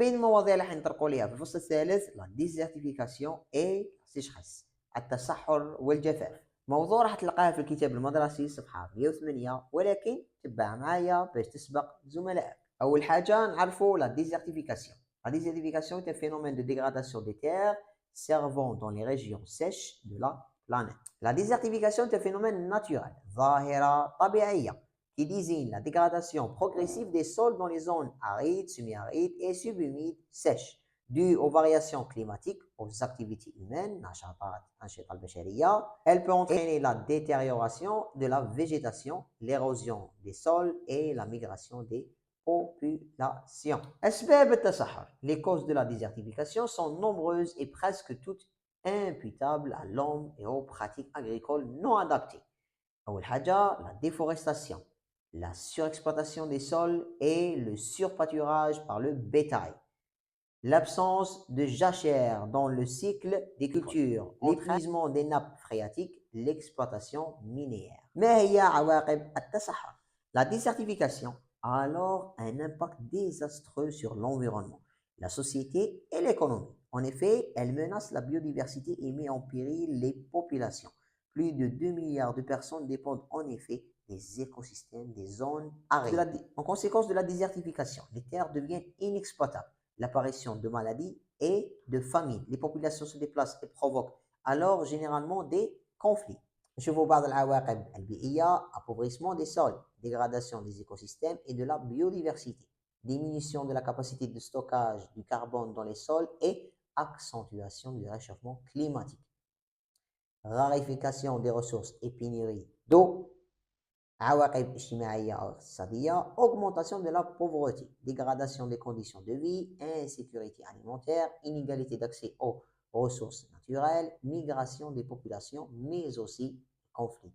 بين المواضيع اللي حنطرقوا ليها في الفصل الثالث لا ديزرتيفيكاسيون اي سيشخاس، التصحر والجفاف. موضوع راح تلقاه في الكتاب المدرسي صفحة 108، ولكن تبع معايا باش تسبق زملائك. أول حاجة نعرفوا لا ديزرتيفيكاسيون. La désertification est un phénomène de dégradation des terres servant dans les régions sèches de la planète. La désertification est un phénomène naturel, ظاهرة طبيعية, qui désigne la dégradation progressive des sols dans les zones arides, semi-arides et subhumides sèches, due aux variations climatiques, aux activités humaines, نشاطات أنشطة البشرية. Elle peut entraîner la détérioration de la végétation, l'érosion des sols et la migration des population. أسباب التصحر. Les causes de la désertification sont nombreuses et presque toutes imputables à l'homme et aux pratiques agricoles non adaptées. أول حاجة la déforestation, la surexploitation des sols et le surpâturage par le bétail. L'absence de jachères dans le cycle des cultures, l'épuisement des nappes phréatiques, l'exploitation minière. ما هي عواقب التصحر؟ La désertification a alors un impact désastreux sur l'environnement, la société et l'économie. En effet, elle menace la biodiversité et met en péril les populations. Plus de 2 milliards de personnes dépendent en effet des écosystèmes des zones arides. En conséquence de la désertification, les terres deviennent inexploitables. L'apparition de maladies et de famines. Les populations se déplacent et provoquent alors généralement des conflits. نشوفوا بعض العواقب البيئية: appauvrissement des sols, dégradation des écosystèmes et de la biodiversité, diminution de la capacité de stockage du carbone dans les sols et accentuation du réchauffement climatique, raréfaction des ressources et pénurie d'eau, عواقب اجتماعية أو اقتصادية, augmentation de la pauvreté, dégradation des conditions de vie, insécurité alimentaire, inégalité d'accès aux ressources naturelles, migration des populations, mais aussi conflits.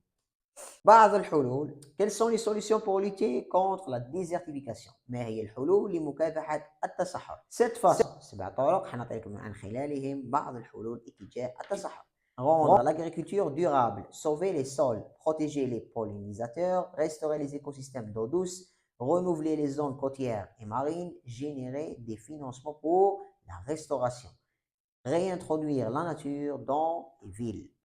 بعض الحلول. Quelles sont les solutions pour lutter contre la désertification؟ ما هي الحلول لمكافحة التصحر؟ 7 طرق حنعطيكم عن خلالهم بعض الحلول اتجاه التصحر. Rendre l'agriculture durable, sauver les sols, protéger les pollinisateurs, restaurer les écosystèmes d'eau douce, renouveler les zones côtières et marines, générer des financements pour la restauration, réintroduire la nature dans les villes.